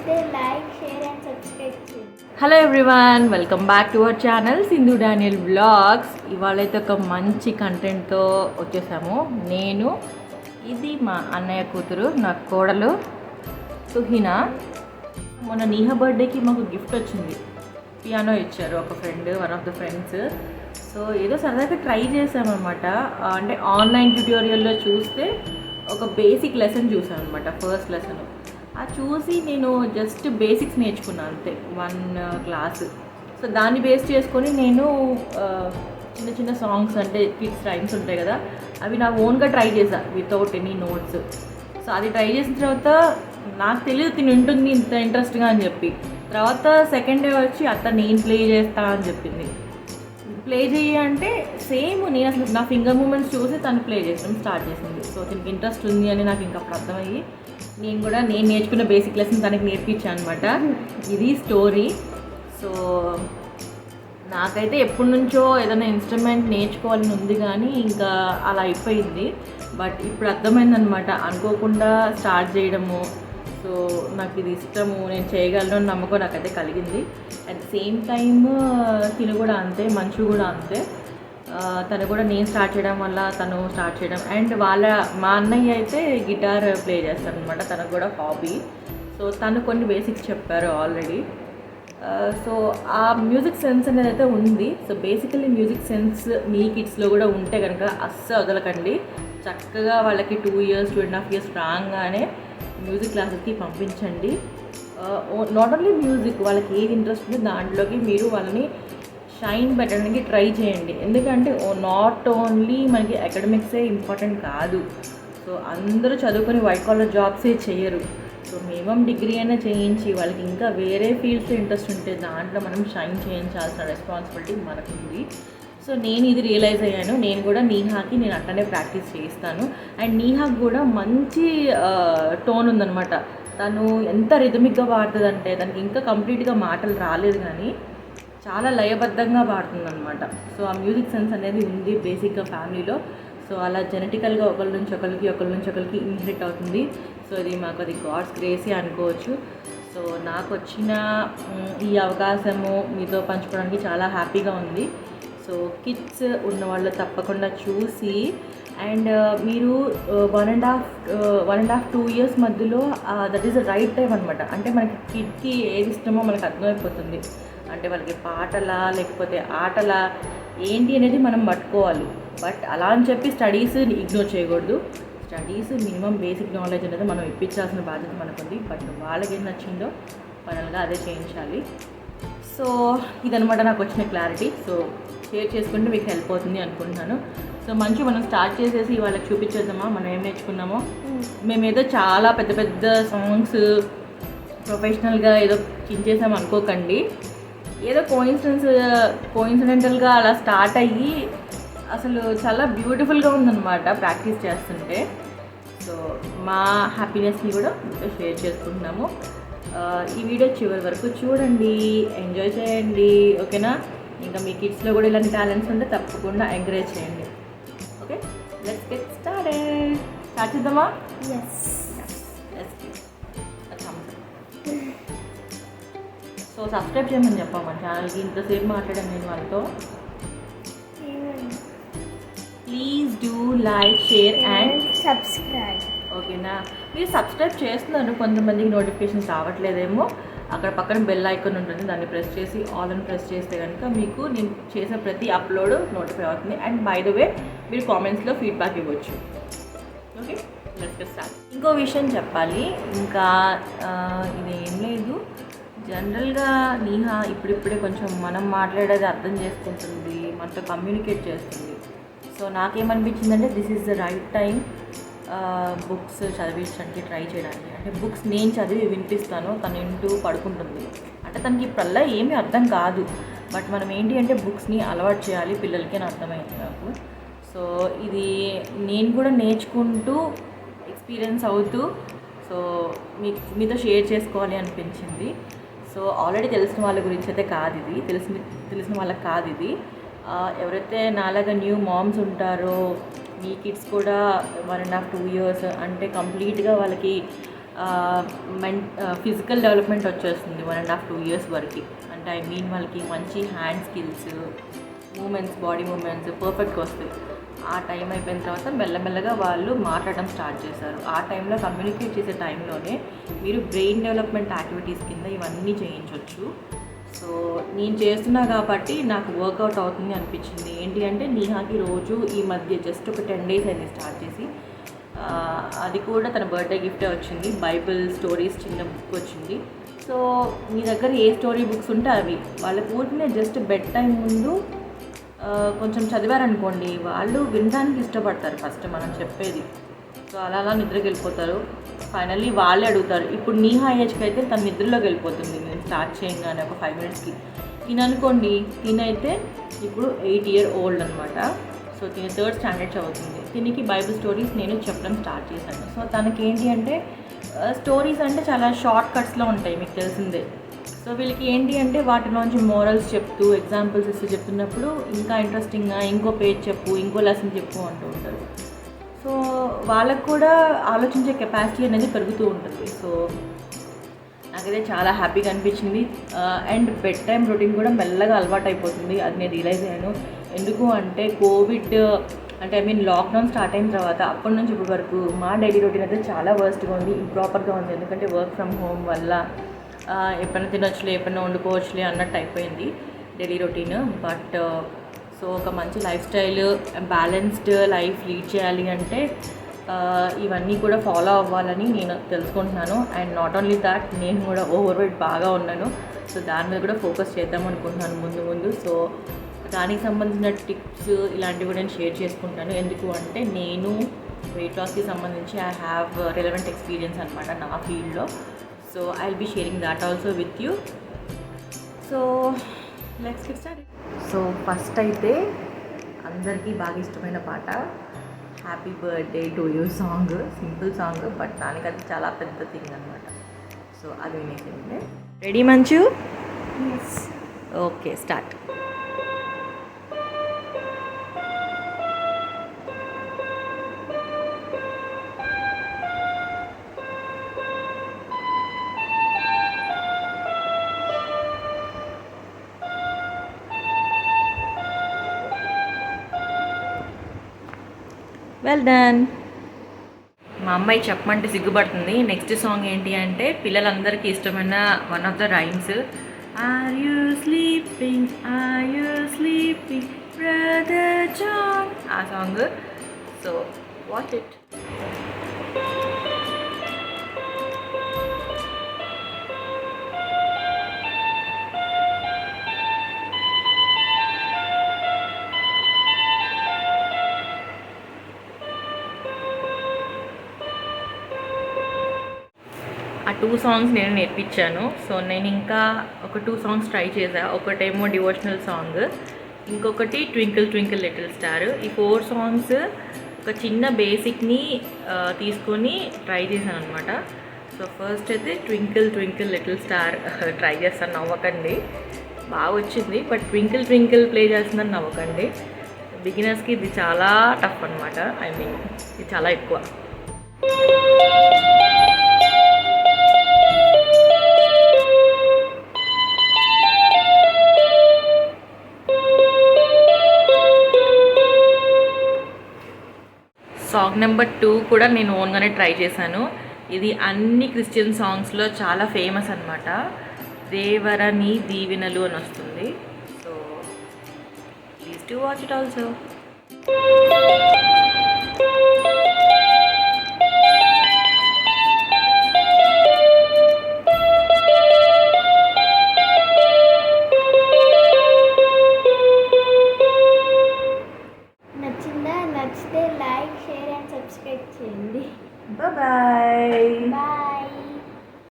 నచ్చితే like share and subscribe చేయండి. Hello everyone, welcome back to our channel Sindhu Daniel vlogs. ఇవాళైతే ఒక మంచి కంటెంట్తో వచ్చేసాము. ఇది మా అన్నయ్య కూతురు, నా కోడలు సుహినా. మొన్న నీహా బర్త్డేకి మాకు గిఫ్ట్ వచ్చింది, పియానో ఇచ్చారు ఒక friend, one of the friends. So ఏదో సరదాగా ట్రై చేసామన్నమాట. అంటే ఆన్లైన్ ట్యూటోరియల్లో చూస్తే ఒక బేసిక్ లెసన్ చూసాను అనమాట, ఫస్ట్ లెసన్. అది చూసి నేను జస్ట్ బేసిక్స్ నేర్చుకున్నాను అంతే, 1 క్లాస్. సో దాన్ని బేస్ చేసుకొని నేను చిన్న చిన్న సాంగ్స్, అంటే కిడ్స్ రైమ్స్ ఉంటాయి కదా, అవి నా ఓన్గా ట్రై చేశాను వితౌట్ ఎనీ నోట్స్. సో అది ట్రై చేసిన తర్వాత నాకు తెలియదు తిని ఉంటుంది ఇంత ఇంట్రెస్ట్గా అని చెప్పి. తర్వాత సెకండ్ డే వచ్చి అత్త నేను ప్లే చేస్తా అని చెప్పింది. ప్లే చేయి అంటే సేమ్ నేను అసలు నా ఫింగర్ మూమెంట్స్ చూసి తను ప్లే చేయడం స్టార్ట్ చేసింది. సో దీనికి ఇంట్రెస్ట్ ఉంది అని నాకు ఇంకా అప్పుడు అర్థమయ్యి నేను నేర్చుకున్న బేసిక్ లెసన్ తనకి నేర్పించాను అనమాట. ఇది స్టోరీ. సో నాకైతే ఎప్పటి నుంచో ఏదైనా ఇన్స్ట్రుమెంట్ నేర్చుకోవాలని ఉంది, కానీ ఇంకా అలా అయిపోయింది. బట్ ఇప్పుడు అర్థమైందనమాట, అనుకోకుండా స్టార్ట్ చేయడము. సో నాకు ఇది ఇష్టము, నేను చేయగలను అని నమ్మకం నాకైతే కలిగింది. అట్ ద సేమ్ టైమ్ తిను కూడా అంతే, మంచు కూడా అంతే. తను కూడా నేను స్టార్ట్ చేయడం వల్ల తను స్టార్ట్ చేయడం. అండ్ మా అన్నయ్య అయితే గిటార్ ప్లే చేస్తారనమాట, తనకు కూడా హాబీ. సో తను కొన్ని బేసిక్స్ చెప్పారు ఆల్రెడీ. సో ఆ మ్యూజిక్ సెన్స్ అనేది అయితే ఉంది. సో బేసికల్లీ మ్యూజిక్ సెన్స్ మీ కిడ్స్లో కూడా ఉంటే కనుక అస్సలు వదలకండి. చక్కగా వాళ్ళకి 2 years 2.5 years రాగానే మ్యూజిక్ క్లాసెస్కి పంపించండి. నాట్ ఓన్లీ మ్యూజిక్, వాళ్ళకి ఏది ఇంట్రెస్ట్ ఉందో దాంట్లోకి మీరు వాళ్ళని షైన్ పెట్టడానికి ట్రై చేయండి. ఎందుకంటే నాట్ ఓన్లీ మనకి అకాడమిక్సే ఇంపార్టెంట్ కాదు. సో అందరూ చదువుకొని వైట్ కాలర్ జాబ్సే చేయరు. సో మినిమం డిగ్రీ అయినా చేయించి వాళ్ళకి ఇంకా వేరే ఫీల్డ్స్లో ఇంట్రెస్ట్ ఉంటే దాంట్లో మనం షైన్ చేయించాల్సిన రెస్పాన్సిబిలిటీ మనకుంది. సో నేను ఇది రియలైజ్ అయ్యాను. నేను కూడా నీహాకి నేను అట్లనే ప్రాక్టీస్ చేయిస్తాను. అండ్ నీహాకి కూడా మంచి టోన్ ఉందన్నమాట. తను ఎంత రిథమిక్గా పాడుతుందంటే, దానికి ఇంకా కంప్లీట్గా మాటలు రాలేదు కానీ చాలా లయబద్ధంగా పాడుతుందన్నమాట. సో ఆ మ్యూజిక్ సెన్స్ అనేది ఉంది బేసిక్గా ఫ్యామిలీలో. సో అలా జెనెటికల్గా ఒకరి నుంచి ఒకరికి ఇన్హెరిట్ అవుతుంది. సో ఇది మాకు అది గాడ్స్ గ్రేసే అనుకోవచ్చు. సో నాకు వచ్చిన ఈ అవకాశము మీతో పంచుకోవడానికి చాలా హ్యాపీగా ఉంది. సో కిడ్స్ ఉన్నవాళ్ళు తప్పకుండా చూసి, అండ్ మీరు 1.5 2 years మధ్యలో that is the right time అనమాట. అంటే మనకి కిడ్కి ఏది ఇష్టమో మనకు అర్థమైపోతుంది. అంటే వాళ్ళకి పాటలా లేకపోతే ఆటలా ఏంటి అనేది మనం పట్టుకోవాలి. బట్ అలా అని చెప్పి స్టడీస్ ఇగ్నోర్ చేయకూడదు. స్టడీస్ మినిమం బేసిక్ నాలెడ్జ్ అనేది మనం ఇప్పించాల్సిన బాధ్యత మనకుంది. బట్ వాళ్ళకి ఏం నచ్చిందో ఫైనల్గా అదే చేయించాలి. సో ఇదనమాట నాకు వచ్చిన క్లారిటీ. సో షేర్ చేసుకుంటే మీకు హెల్ప్ అవుతుంది అనుకుంటున్నాను. సో మంచి మనం స్టార్ట్ చేసేసి వాళ్ళకి చూపించేద్దామా మనం ఏం నేర్చుకున్నామో. మేమేదో చాలా పెద్ద పెద్ద సాంగ్స్ ప్రొఫెషనల్గా ఏదో చించేసాం అనుకోకండి. ఏదో కోయిన్సిడెంటల్గా అలా స్టార్ట్ అయ్యి అసలు చాలా బ్యూటిఫుల్గా ఉందన్నమాట ప్రాక్టీస్ చేస్తుంటే. సో మా హ్యాపీనెస్ని కూడా షేర్ చేసుకుంటున్నాము. ఈ వీడియో చివరి వరకు చూడండి, ఎంజాయ్ చేయండి, ఓకేనా? ఇంకా మీ కిడ్స్లో కూడా ఇలాంటి టాలెంట్స్ ఉంటే తప్పకుండా ఎంకరేజ్ చేయండి. Okay, let's get started. Start చేద్దామా? సో సబ్స్క్రైబ్ చేయమని చెప్పాం మన ఛానల్కి. ఇంతసేపు మాట్లాడాను నేను వాళ్ళతో. Please do like share and subscribe. ఓకేనా? మీరు సబ్స్క్రైబ్ చేస్తున్నారు, కొంతమందికి నోటిఫికేషన్స్ రావట్లేదేమో. అక్కడ పక్కన బెల్ ఐకాన్ ఉంటుంది, దాన్ని ప్రెస్ చేసి ఆల్ అని ప్రెస్ చేస్తే కనుక మీకు నేను చేసే ప్రతి అప్లోడ్ నోటిఫై అవుతుంది. అండ్ బై ద వే మీరు కామెంట్స్లో ఫీడ్బ్యాక్ ఇవ్వచ్చు. Okay, let's get start. ఇంకో విషయం చెప్పాలి, ఇంకా ఇదేం లేదు. జనరల్గా నీహా ఇప్పుడిప్పుడే కొంచెం మనం మాట్లాడేది అర్థం చేసుకుంటుంది, మనతో కమ్యూనికేట్ చేస్తుంది. సో నాకేమనిపించిందంటే this is the right time books చదివించడానికి ట్రై చేయడానికి. అంటే బుక్స్ నేను చదివి వినిపిస్తాను, తను ఇంటూ పడుకుంటుంది. అంటే తనకి ఇప్పుడల్లా ఏమీ అర్థం కాదు. బట్ మనం ఏంటి అంటే బుక్స్ని అలవాటు చేయాలి పిల్లలకి అని అర్థమైంది నాకు. సో ఇది నేను కూడా నేర్చుకుంటూ ఎక్స్పీరియన్స్ అవుతూ సో మీతో షేర్ చేసుకోవాలి అనిపించింది. సో ఆల్రెడీ తెలిసిన వాళ్ళ గురించి అయితే కాదు ఇది, తెలిసిన వాళ్ళకి కాదు ఇది. ఎవరైతే నాలాగా న్యూ మామ్స్ ఉంటారో, మీ కిడ్స్ కూడా 1.5 2 years అంటే కంప్లీట్గా వాళ్ళకి ఫిజికల్ డెవలప్మెంట్ వచ్చేస్తుంది 1.5-2 ఇయర్స్ వరకు. అంటే వాళ్ళకి మంచి hand skills, movements, body movements పర్ఫెక్ట్గా వస్తాయి. ఆ టైం అయిపోయిన తర్వాత మెల్లమెల్లగా వాళ్ళు మాట్లాడడం స్టార్ట్ చేశారు. ఆ టైంలో కమ్యూనికేట్ చేసే టైంలోనే మీరు బ్రెయిన్ డెవలప్మెంట్ యాక్టివిటీస్ కింద ఇవన్నీ చేయించవచ్చు. సో నేను చేస్తున్నా కాబట్టి నాకు వర్కౌట్ అవుతుంది అనిపించింది. ఏంటి అంటే నీహాకి రోజు ఈ మధ్య జస్ట్ ఒక 10 days అయింది స్టార్ట్ చేసి. అది కూడా తన బర్త్డే గిఫ్టే వచ్చింది. బైబిల్ స్టోరీస్ చిన్న బుక్ వచ్చింది. సో మీ దగ్గర ఏ స్టోరీ బుక్స్ ఉంటే అవి వాళ్ళ ఊరినే జస్ట్ బెడ్ టైం ముందు కొంచెం చదివారనుకోండి, వాళ్ళు వినడానికి ఇష్టపడతారు ఫస్ట్ మనం చెప్పేది. సో అలా నిద్రకి వెళ్ళిపోతారు. ఫైనల్లీ వాళ్ళే అడుగుతారు. ఇప్పుడు నీహా ఏజ్కి అయితే తన నిద్రలోకి వెళ్ళిపోతుంది నేను స్టార్ట్ చేయగానే ఒక 5 minutesకి. తిననుకోండి, తినైతే ఇప్పుడు 8 year old అనమాట. సో తిన 3rd standard చదువుతుంది. తినికి బైబిల్ స్టోరీస్ నేను చెప్పడం స్టార్ట్ చేశాను. సో తనకి ఏంటి అంటే స్టోరీస్ అంటే చాలా షార్ట్ కట్స్లో ఉంటాయి, మీకు తెలిసిందే. సో వీళ్ళకి ఏంటి అంటే వాటిలోంచి మోరల్స్ చెప్తూ ఎగ్జాంపుల్స్ ఇస్తూ చెప్తున్నప్పుడు ఇంకా ఇంట్రెస్టింగ్గా ఇంకో పేజ్ చెప్పు, ఇంకో లెసన్ చెప్పు అంటూ ఉంటారు. సో వాళ్ళకు కూడా ఆలోచించే కెపాసిటీ అనేది పెరుగుతూ ఉంటుంది. సో నాకైతే చాలా హ్యాపీగా అనిపించింది. అండ్ బెడ్ టైం రొటీన్ కూడా మెల్లగా అలవాటు అయిపోతుంది. అది నేను రియలైజ్ అయ్యాను. ఎందుకు అంటే కోవిడ్ అంటే లాక్డౌన్ స్టార్ట్ అయిన తర్వాత అప్పటి నుంచి ఇప్పటి వరకు మా డైలీ రొటీన్ అయితే చాలా వర్స్ట్గా ఉంది, ఇంప్రాపర్గా ఉంది. ఎందుకంటే వర్క్ ఫ్రమ్ హోమ్ వల్ల ఎప్పుడైనా తినొచ్చులే, ఎప్పుడైనా వండుకోవచ్చులే అన్నట్టు అయిపోయింది డైలీ రొటీన్. బట్ సో ఒక మంచి life style, balanced life lead చేయాలి అంటే ఇవన్నీ కూడా ఫాలో అవ్వాలని నేను తెలుసుకుంటున్నాను. అండ్ నాట్ ఓన్లీ దాట్, నేను కూడా ఓవర్ వెయిట్ బాగా ఉన్నాను. సో దాని మీద కూడా ఫోకస్ చేద్దాం అనుకుంటున్నాను ముందు. సో దానికి సంబంధించిన టిప్స్ ఇలాంటివి కూడా నేను షేర్ చేసుకుంటాను. ఎందుకు అంటే నేను వెయిట్ లాస్కి సంబంధించి ఐ హ్యావ్ రిలవెంట్ ఎక్స్పీరియన్స్ అనమాట నా ఫీల్డ్లో. So I will be sharing that also with you. So let's get started. So first అయితే అందరికీ బాగా ఇష్టమైన పాట happy birthday to you song. Simple song, but దానికి అది చాలా పెద్ద థింగ్ అనమాట. సో అది వినేసింది. రెడీ మంచు? Yes. Okay, start. Well done. మా అమ్మాయి చెప్పమంటే సిగ్గుపడుతుంది. నెక్స్ట్ సాంగ్ ఏంటి అంటే పిల్లలందరికీ ఇష్టమైన one of the rhymes, are you sleeping, are you sleeping brother John, ఆ సాంగ్. So watch it. ఆ 2 songs నేను నేర్పించాను. సో నేను ఇంకా ఒక 2 songs ట్రై చేశాను. ఒకటేమో డివోషనల్ సాంగ్, ఇంకొకటి ట్వింకిల్ ట్వింకిల్ లిటిల్ స్టార్. ఈ 4 songs ఒక చిన్న బేసిక్ని తీసుకొని ట్రై చేశాను అనమాట. సో ఫస్ట్ అయితే twinkle twinkle little star try చేస్తాను, నవ్వకండి. బాగా వచ్చింది, బట్ ట్వింకిల్ ట్వింకిల్ ప్లే చేస్తుందని నవ్వకండి. బిగినర్స్కి ఇది చాలా టఫ్ అనమాట. ఇది చాలా ఎక్కువ. సాంగ్ నెంబర్ 2 కూడా నేను ఓన్గానే ట్రై చేశాను. ఇది అన్ని క్రిస్టియన్ సాంగ్స్లో చాలా ఫేమస్ అనమాట. దేవర నీ దీవెనలు అని వస్తుంది. So please to watch it also. నచ్చితే లైక్, షేర్ అండ్ సబ్స్క్రైబ్ చేయండి. బాయ్. బాయ్.